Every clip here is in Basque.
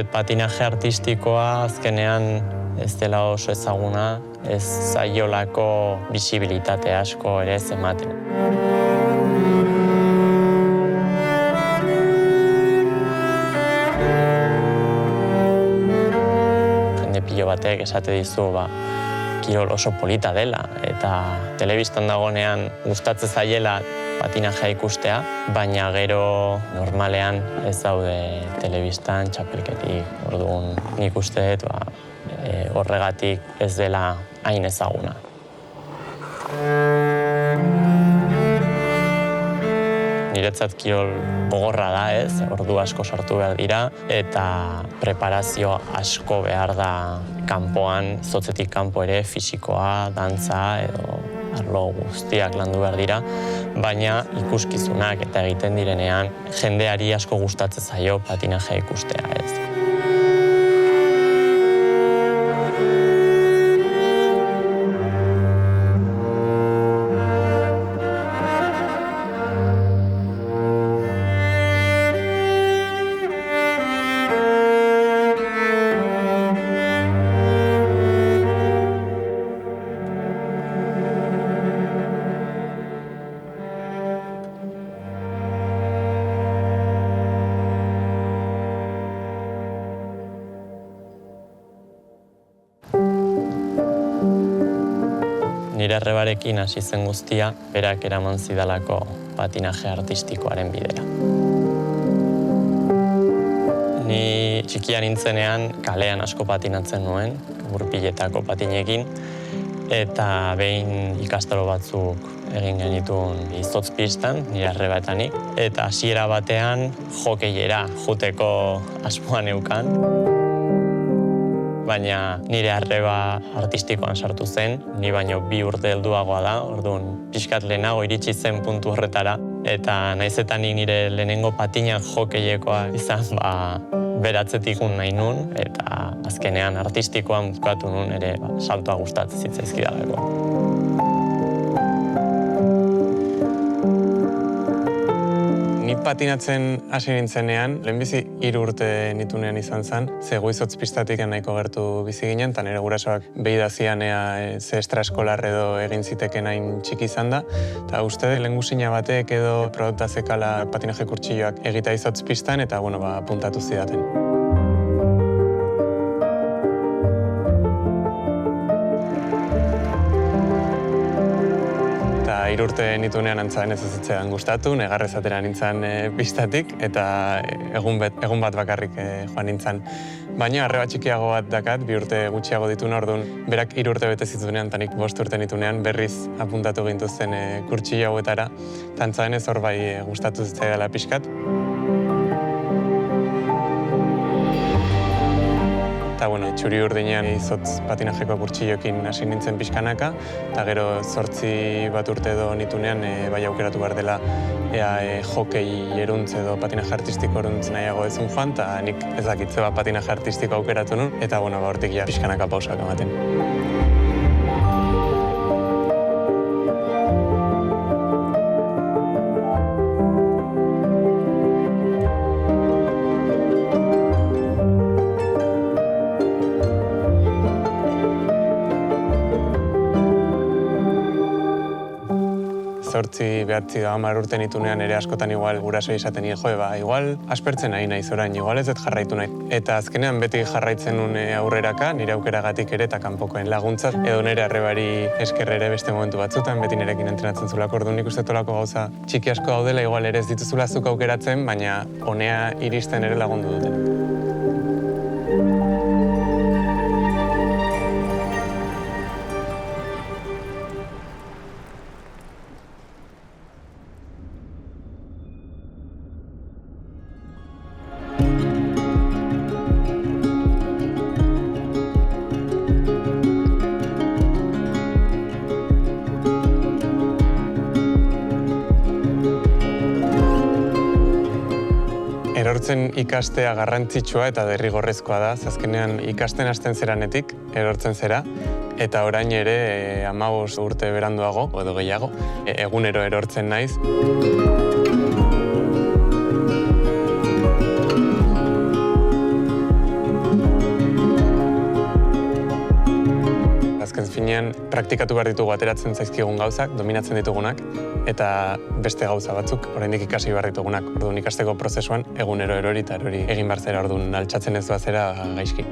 uste patinaje artistikoa azkenean ez dela oso ezaguna, ez zaiolako bisibilitate asko ere ez ematen. Jende pilo batek esate dizu, kirol oso polita dela, eta telebistan dagonean gustatzen zaiela patinajea ikustea, baina gero normalean ez daude telebistan txapelketik. Orduan nik uste dut horregatik ez dela hain ezaguna. Niretzat kirol gogorra da ez, ordu asko sartu behar dira, eta preparazio asko behar da kanpoan, zotzetik kanpo ere, fisikoa, dantza edo arlo guztiak landu behar dira, baina ikuskizunak eta egiten direnean jendeari asko gustatzen zaio patinajea ikustea ez. Nire arrebarekin hasi zen guztia, berak eraman zidalako patinaje artistikoaren bidera. Ni txikia nintzenean kalean asko patinatzen nuen, gurpiletako patinekin, eta behin ikastaro batzuk egin genituen izotz pistan, nire arrebaetanik, eta hasiera batean hokeiera joateko asmoa neukan. Baina nire arreba artistikoan sartu zen, ni baino 2 urte helduagoa da, orduan pixkat lehenago iritsi zen puntu horretara, eta naiz eta nik nire lehenengo patinak hokeiekoa izan, beratzetik nahi nun, eta azkenean artistikoan bukatu nun ere saltoa gustatzen zitzaizkidalako. Ni patinatzen hasi nintzenean, lehenbizi 3 urte nitunean izan zen, ze Goizotz pistatik nahiko gertu bizi ginen, eta nire gurasoak behidazian ze estraeskolar edo egin ziteken hain txiki izan da, eta uste lehengusina batek edo produktazekala patinaje kurtsilloak egita Izotz pistan, eta apuntatu zidaten. Eta 3 urte nitunean antzaden ez ezitzean gustatu, negarrez atera nintzen pistatik, eta egun bat bakarrik joan nintzen. Baina arreba txikiago bat dakat, 2 urte gutxiago dituen orduan, berak 3 urte bete zitunean, eta nik 5 urte nitunean berriz apuntatu gintuzten kurtsillo hauetara, eta antzaden ez hor bai gustatu zitzaidala pixkat. Eta txuri urdinean Izotz patinajeko kurtsilloekin hasi nintzen pixkanaka, eta gero 8 bat urte edo nitunean bai aukeratu behar dela ea hokei eruntz edo patinaje artistiko eruntz nahiago ezun joan, eta nik ez dakitze patinaje artistiko aukeratu nun, eta hortik ja pixkanaka pausak ematen. Zortzi behatzi da 10 urte nitunean ere askotan igual guraso izaten nire igual aspertzen nahi naiz orain, igual ez dut jarraitu nahi. Eta azkenean beti jarraitzen nun aurreraka, nire aukeragatik ere eta kanpokoen laguntzat, edo nire arrebari esker ere beste momentu batzutan, beti nirekin entrenatzen zulako, orduan nik uste tolako gauza txiki asko daudela, igual ere ez dituzula zuk aukeratzen, baina honea iristen ere lagundu duten. Erortzen ikastea garrantzitsua eta derrigorrezkoa da, azkenean ikasten hasten zeranetik, erortzen zera, eta orain ere 15 urte beranduago, edo gehiago, egunero erortzen naiz. finean praktikatu behar ditugu ateratzen zaizkigun gauzak, dominatzen ditugunak, eta beste gauza batzuk, oraindik ikasi behar ditugunak. Orduan ikasteko prozesuan egunero erori eta erori egin behar zera, orduan altxatzen ez bazera gaizki.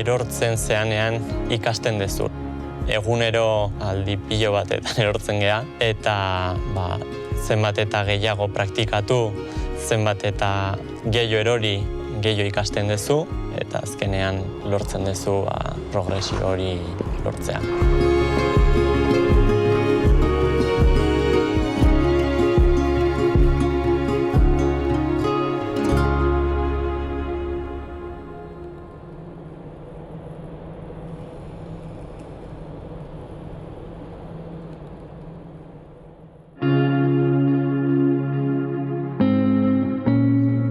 Erortzen zeanean ikasten dezu. Egunero aldi pilo batetan erortzen gea, eta zenbat eta gehiago praktikatu, zenbat eta gehiago erori, gehiago ikasten dezu, eta azkenean lortzen dezu progresio hori lortzea.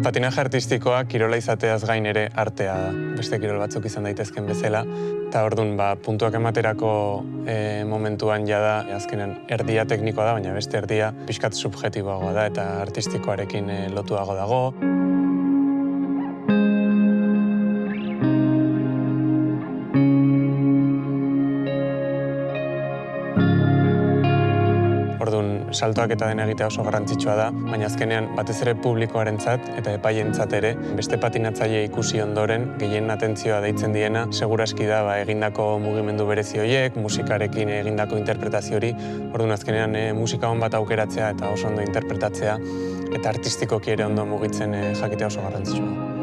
Patinaje artistikoa kirola izateaz gain ere artea da. Beste kirol batzuk izan daitezken bezala. Eta orduan, puntuak ematerako momentuan jada, azkenean erdia teknikoa da, baina beste erdia pixkat subjektiboagoa da eta artistikoarekin lotuago dago. Orduan, saltoak eta dena egitea oso garrantzitsua da, baina azkenean batez ere publikoarentzat eta epaientzat ere, beste patinatzaile ikusi ondoren, gehien atentzioa deitzen diena, seguraski da egindako mugimendu berezi horiek, musikarekin egindako interpretazio hori, orduan azkenean musika on bat aukeratzea eta oso ondo interpretatzea, eta artistikoki ere ondo mugitzen jakitea oso garrantzitsua.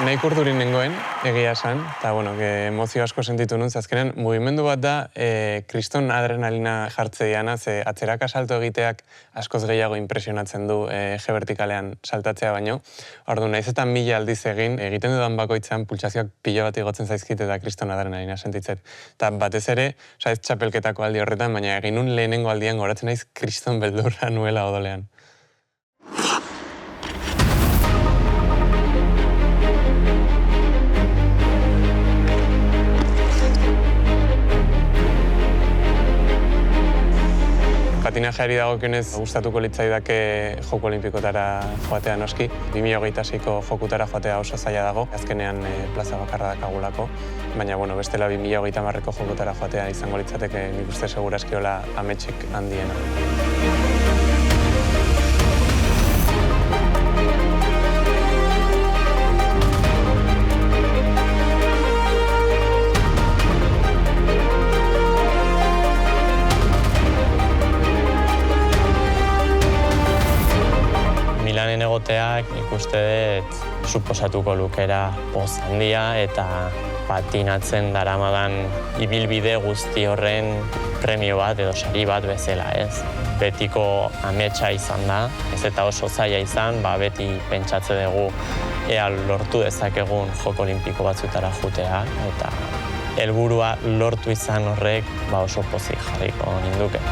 Nahiko urdurin nengoen, egia esan, eta emozio asko sentitu nun, azkenean mugimendu bat da kriston adrenalina jartze diana, ze atzeraka salto egiteak askoz gehiago impresionatzen du eje vertikalean saltatzea baino. Orduan, nahiz eta 1000 aldiz egiten dudan bakoitzean pultsazioak pilo bat igotzen zaizkit eta kriston adrenalina sentitzet. Eta batez ere, ez txapelketako aldi horretan, baina egin nun lehenengo aldian goratzen naiz kriston beldurra nuela odolean. Patinajeari dagokionez gustatuko litzaidake Joko Olinpikotara joatea noski. 2026ko Jokutara joatea oso zaila dago, azkenean plaza bakarra dakagulako. Baina, bestela 2030ko Jokutara joatea izango litzateke nik uste segurazki hola ametsik handiena. Milanen egoteak nik uste dut suposatuko lukera poz handia eta patinatzen daramadan ibilbide guzti horren premio bat edo sari bat bezala, ez? Betiko ametsa izan da, ez eta oso zaila izan, beti pentsatze dugu ea lortu dezakegun Joko Olimpiko batzutara jutea eta helburua lortu izan horrek oso pozik jarriko ninduke.